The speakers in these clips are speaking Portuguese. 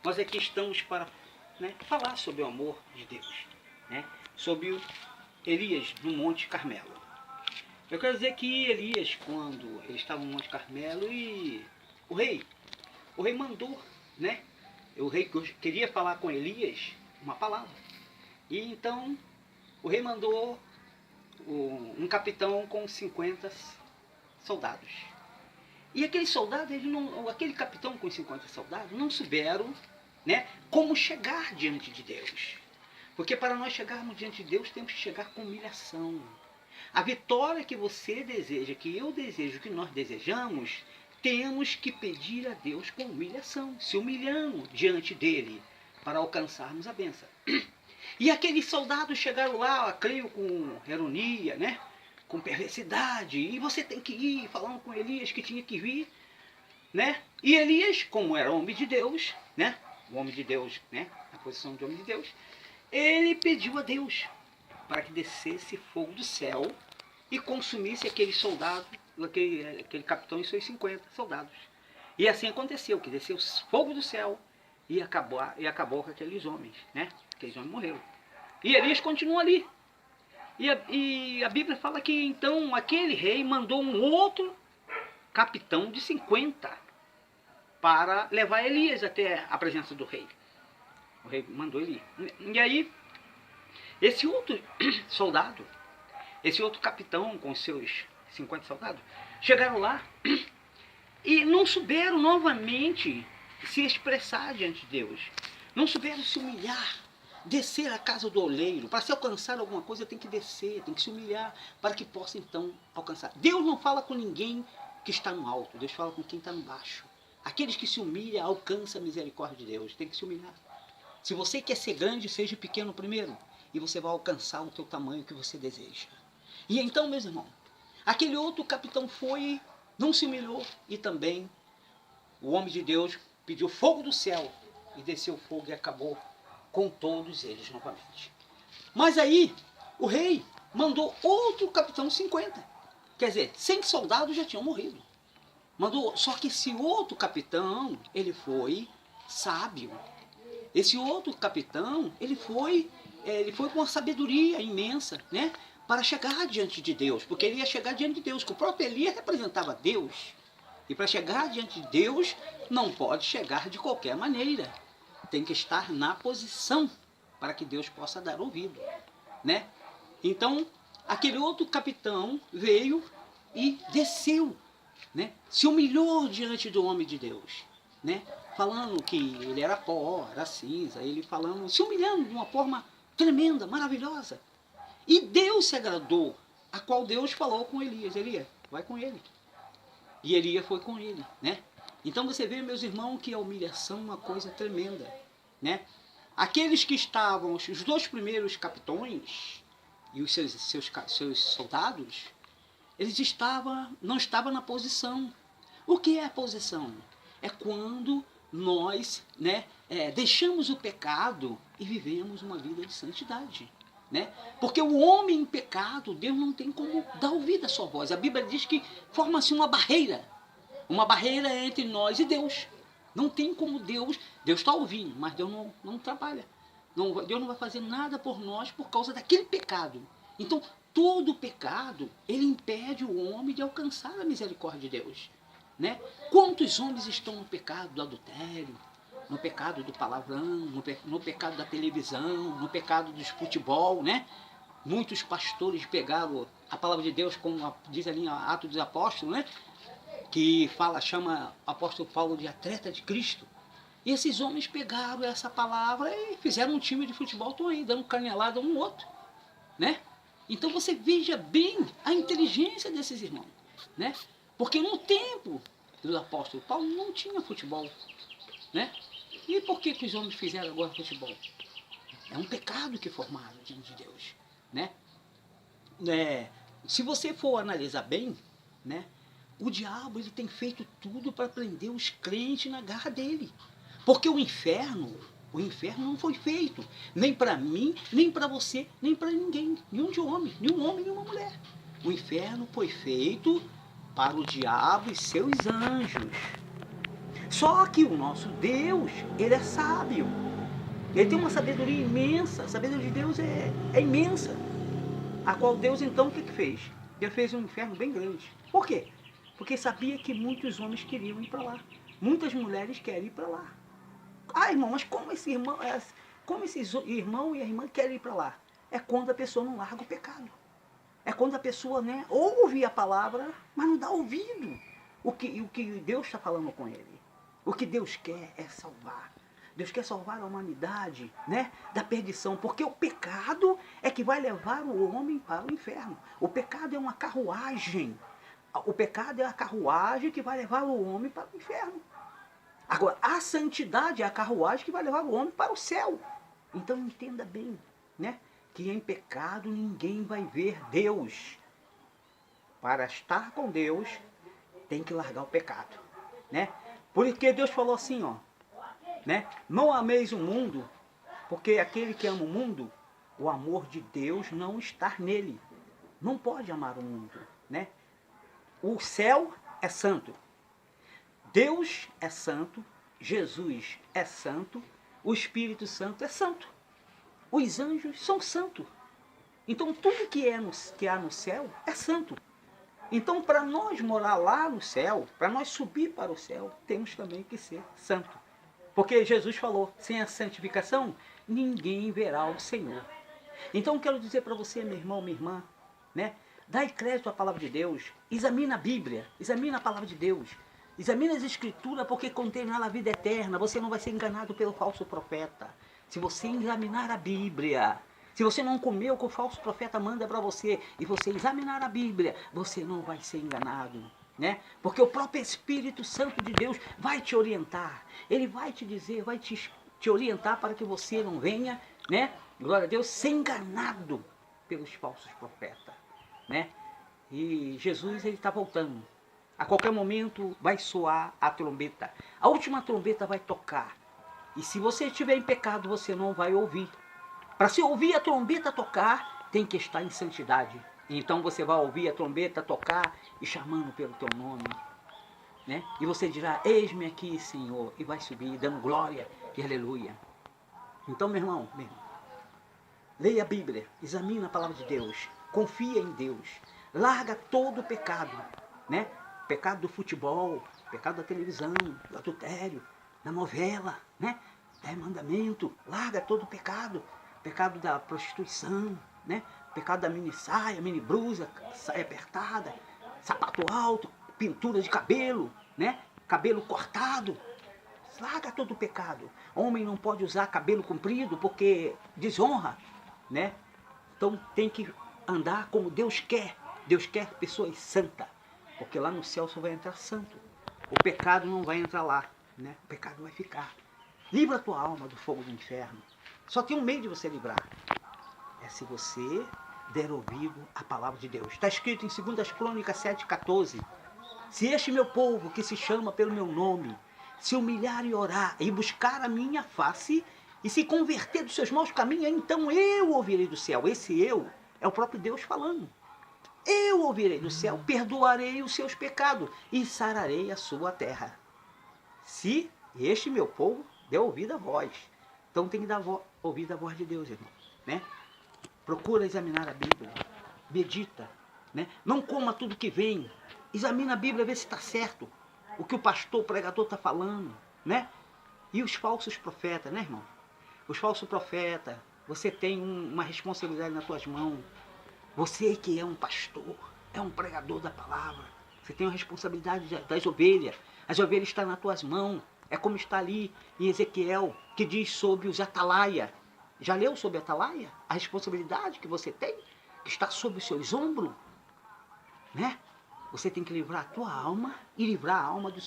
nós aqui estamos para, né, falar sobre o amor de Deus, né, sobre Elias no Monte Carmelo. Eu quero dizer que Elias, quando ele estava no Monte Carmelo, e o rei mandou, né, o rei queria falar com Elias uma palavra. E então o rei mandou um capitão com 50 soldados. E aquele soldado, aquele capitão com 50 soldados não souberam, né, como chegar diante de Deus. Porque para nós chegarmos diante de Deus, temos que chegar com humilhação. A vitória que você deseja, que eu desejo, que nós desejamos, temos que pedir a Deus com humilhação, se humilhando diante dele, para alcançarmos a bênção. E aqueles soldados chegaram lá, creio, com ironia, né, com perversidade, e você tem que ir, falando com Elias que tinha que vir, né? E Elias, como era homem de Deus, né, o homem de Deus, né, na posição de homem de Deus, ele pediu a Deus para que descesse fogo do céu e consumisse aquele soldado, aquele capitão e seus 50 soldados. E assim aconteceu, que desceu fogo do céu e acabou com aqueles homens, né? Aqueles homens morreram. E Elias continua ali. E a Bíblia fala que então aquele rei mandou um outro capitão de 50 para levar Elias até a presença do rei. O rei mandou ele ir. E aí, esse outro soldado, esse outro capitão com seus 50 soldados, chegaram lá e não souberam novamente se expressar diante de Deus. Não souberam se humilhar, descer à casa do oleiro. Para se alcançar alguma coisa tem que descer, tem que se humilhar para que possa então alcançar. Deus não fala com ninguém que está no alto, Deus fala com quem está no baixo. Aqueles que se humilham alcançam a misericórdia de Deus, tem que se humilhar. Se você quer ser grande, seja pequeno primeiro, e você vai alcançar o teu tamanho que você deseja. E então, meus irmãos, aquele outro capitão foi, não se humilhou, e também o homem de Deus pediu fogo do céu, e desceu fogo e acabou com todos eles novamente. Mas aí, o rei mandou outro capitão 50. Quer dizer, 100 soldados já tinham morrido. Mandou, só que esse outro capitão, ele foi sábio. Esse outro capitão, ele foi com uma sabedoria imensa, né, para chegar diante de Deus, porque ele ia chegar diante de Deus, que o próprio Elias representava Deus. E para chegar diante de Deus, não pode chegar de qualquer maneira. Tem que estar na posição para que Deus possa dar ouvido, né? Então, aquele outro capitão veio e desceu, né? Se humilhou diante do homem de Deus, né? Falando que ele era pó, era cinza, ele falando, se humilhando de uma forma tremenda, maravilhosa. E Deus se agradou, a qual Deus falou com Elias, Elias, vai com ele. E Elias foi com ele, né? Então você vê, meus irmãos, que a humilhação é uma coisa tremenda, né? Aqueles que estavam, os dois primeiros capitões e os seus soldados, eles não estavam na posição. O que é a posição? É quando nós, né, deixamos o pecado e vivemos uma vida de santidade, né? Porque o homem em pecado, Deus não tem como dar ouvido à sua voz. A Bíblia diz que forma-se uma barreira entre nós e Deus. Não tem como Deus está ouvindo, mas Deus não trabalha. Deus não vai fazer nada por nós por causa daquele pecado. Então, todo pecado, ele impede o homem de alcançar a misericórdia de Deus, né? Quantos homens estão no pecado do adultério, no pecado do palavrão, no pecado da televisão, no pecado dos futebol, né? Muitos pastores pegaram a palavra de Deus, como diz ali em Atos dos Apóstolos, né? Que chama o apóstolo Paulo de atleta de Cristo. E esses homens pegaram essa palavra e fizeram um time de futebol, estão aí, dando canelada um no outro, né? Então você veja bem a inteligência desses irmãos, né? Porque no tempo do apóstolo Paulo não tinha futebol, né? E por que os homens fizeram agora futebol? É um pecado que formaram diante de Deus, né? Se você for analisar bem, né? O diabo, ele tem feito tudo para prender os crentes na garra dele. Porque o inferno não foi feito nem para mim, nem para você, nem para ninguém, nenhum homem, nenhuma mulher. O inferno foi feito para o diabo e seus anjos. Só que o nosso Deus, ele é sábio. Ele tem uma sabedoria imensa. A sabedoria de Deus é imensa. A qual Deus, então, o que fez? Ele fez um inferno bem grande. Por quê? Porque sabia que muitos homens queriam ir para lá. Muitas mulheres querem ir para lá. Ah, irmão, mas como esse irmão e a irmã querem ir para lá? É quando a pessoa não larga o pecado. É quando a pessoa, né, ouve a palavra, mas não dá ouvido. O que Deus está falando com ele. O que Deus quer é salvar. Deus quer salvar a humanidade, né, da perdição, porque o pecado é que vai levar o homem para o inferno. O pecado é uma carruagem. O pecado é a carruagem que vai levar o homem para o inferno. Agora, a santidade é a carruagem que vai levar o homem para o céu. Então entenda bem, né, que em pecado ninguém vai ver Deus. Para estar com Deus, tem que largar o pecado, né? Porque Deus falou assim, ó, né? Não ameis o mundo, porque aquele que ama o mundo, o amor de Deus não está nele. Não pode amar o mundo, né? O céu é santo. Deus é santo, Jesus é santo, o Espírito Santo é santo. Os anjos são santos. Então tudo que há no céu é santo. Então, para nós morar lá no céu, para nós subir para o céu, temos também que ser santo. Porque Jesus falou, sem a santificação, ninguém verá o Senhor. Então, quero dizer para você, meu irmão, minha irmã, né? Dai crédito à palavra de Deus, examina a Bíblia, examina a palavra de Deus, examina as Escrituras, porque contém nela a vida eterna. Você não vai ser enganado pelo falso profeta. Se você examinar a Bíblia, se você não comer o que o falso profeta manda para você, e você examinar a Bíblia, você não vai ser enganado, né? Porque o próprio Espírito Santo de Deus vai te orientar. Ele vai te dizer, vai te orientar para que você não venha, né? Glória a Deus, ser enganado pelos falsos profetas, né? E Jesus, ele está voltando. A qualquer momento vai soar a trombeta. A última trombeta vai tocar. E se você estiver em pecado, você não vai ouvir. Para se ouvir a trombeta tocar, tem que estar em santidade. Então você vai ouvir a trombeta tocar e chamando pelo teu nome, né? E você dirá, eis-me aqui, Senhor, e vai subir dando glória e aleluia. Então, meu irmão, leia a Bíblia, examina a palavra de Deus, confia em Deus, larga todo o pecado, né? Pecado do futebol, pecado da televisão, do adultério, da novela, né? É mandamento, larga todo o pecado. Pecado da prostituição, né? Pecado da mini saia, mini blusa, saia apertada, sapato alto, pintura de cabelo, né? Cabelo cortado. Larga todo o pecado. Homem não pode usar cabelo comprido porque desonra, né? Então tem que andar como Deus quer. Deus quer pessoas santas, porque lá no céu só vai entrar santo. O pecado não vai entrar lá, né? O pecado vai ficar. Livra a tua alma do fogo do inferno. Só tem um meio de você livrar. É se você der ouvido à palavra de Deus. Está escrito em 2 Crônicas 7,14. Se este meu povo, que se chama pelo meu nome, se humilhar e orar, e buscar a minha face, e se converter dos seus maus caminhos, então eu ouvirei do céu. Esse eu é o próprio Deus falando. Eu ouvirei do céu, perdoarei os seus pecados, e sararei a sua terra. Se este meu povo der ouvido à voz. Então tem que dar ouvido à voz de Deus, irmão, né? Procura examinar a Bíblia, medita, né? Não coma tudo que vem, examina a Bíblia, vê se está certo, o que o pastor, o pregador está falando, né? E os falsos profetas, né, irmão? Os falsos profetas, você tem uma responsabilidade nas tuas mãos. Você que é um pastor, é um pregador da palavra, você tem a responsabilidade das ovelhas. As ovelhas estão nas tuas mãos. É como está ali em Ezequiel, que diz sobre os atalaia. Já leu sobre atalaia? A responsabilidade que você tem, que está sobre os seus ombros, né? Você tem que livrar a tua alma e livrar a alma dos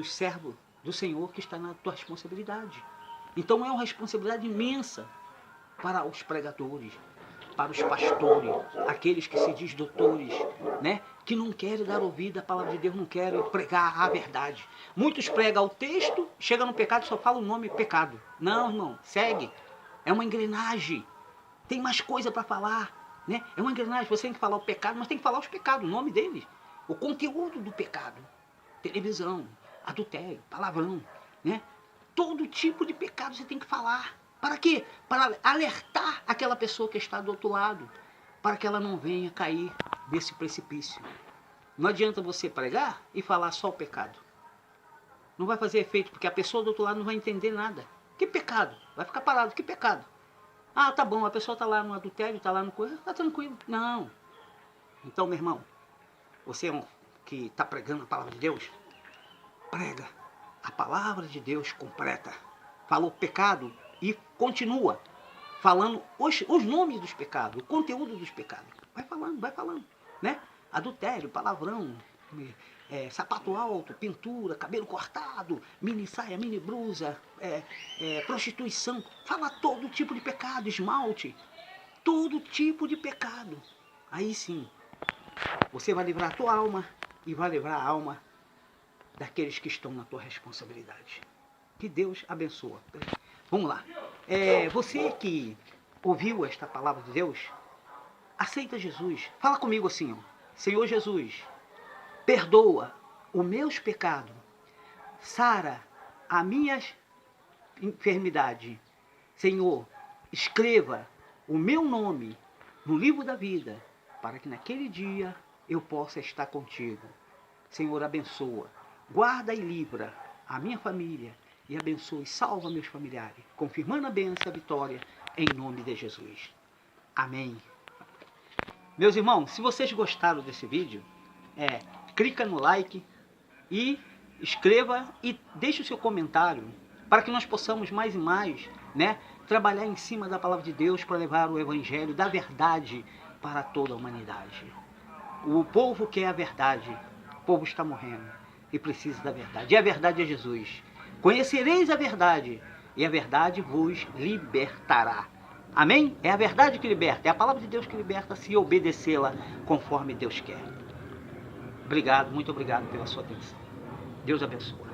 servos do Senhor que está na tua responsabilidade. Então é uma responsabilidade imensa para os pregadores, para os pastores, aqueles que se diz doutores, né? Que não querem dar ouvido à palavra de Deus, não querem pregar a verdade. Muitos pregam o texto, chega no pecado e só fala o nome pecado. Não, irmão, segue. É uma engrenagem. Tem mais coisa para falar, né? É uma engrenagem. Você tem que falar o pecado, mas tem que falar os pecados, o nome deles. O conteúdo do pecado. Televisão, adultério, palavrão, né? Todo tipo de pecado você tem que falar. Para quê? Para alertar aquela pessoa que está do outro lado, para que ela não venha cair desse precipício. Não adianta você pregar e falar só o pecado. Não vai fazer efeito, porque a pessoa do outro lado não vai entender nada. Que pecado? Vai ficar parado, que pecado? Ah, tá bom, a pessoa está lá no adultério, está lá no coisa, tá tranquilo. Não. Então, meu irmão, você que está pregando a palavra de Deus, prega a palavra de Deus completa. Falou pecado e continua falando os nomes dos pecados, o conteúdo dos pecados. Vai falando, né? Adultério, palavrão, sapato alto, pintura, cabelo cortado, mini saia, mini blusa, prostituição. Fala todo tipo de pecado, esmalte, todo tipo de pecado. Aí sim, você vai livrar a tua alma e vai livrar a alma daqueles que estão na tua responsabilidade. Que Deus abençoe. Vamos lá. Você que ouviu esta palavra de Deus, aceita Jesus. Fala comigo assim, ó. Senhor Jesus, perdoa os meus pecados, sara a minha enfermidade. Senhor, escreva o meu nome no livro da vida, para que naquele dia eu possa estar contigo. Senhor, abençoa, guarda e livra a minha família e abençoe e salva meus familiares, confirmando a bênção e a vitória em nome de Jesus. Amém. Meus irmãos, se vocês gostaram desse vídeo, clica no like e escreva e deixe o seu comentário para que nós possamos mais e mais, né, trabalhar em cima da palavra de Deus para levar o evangelho da verdade para toda a humanidade. O povo quer a verdade, o povo está morrendo e precisa da verdade. E a verdade é Jesus. Conhecereis a verdade e a verdade vos libertará. Amém? É a verdade que liberta, é a palavra de Deus que liberta se obedecê-la conforme Deus quer. Obrigado, muito obrigado pela sua atenção. Deus abençoe.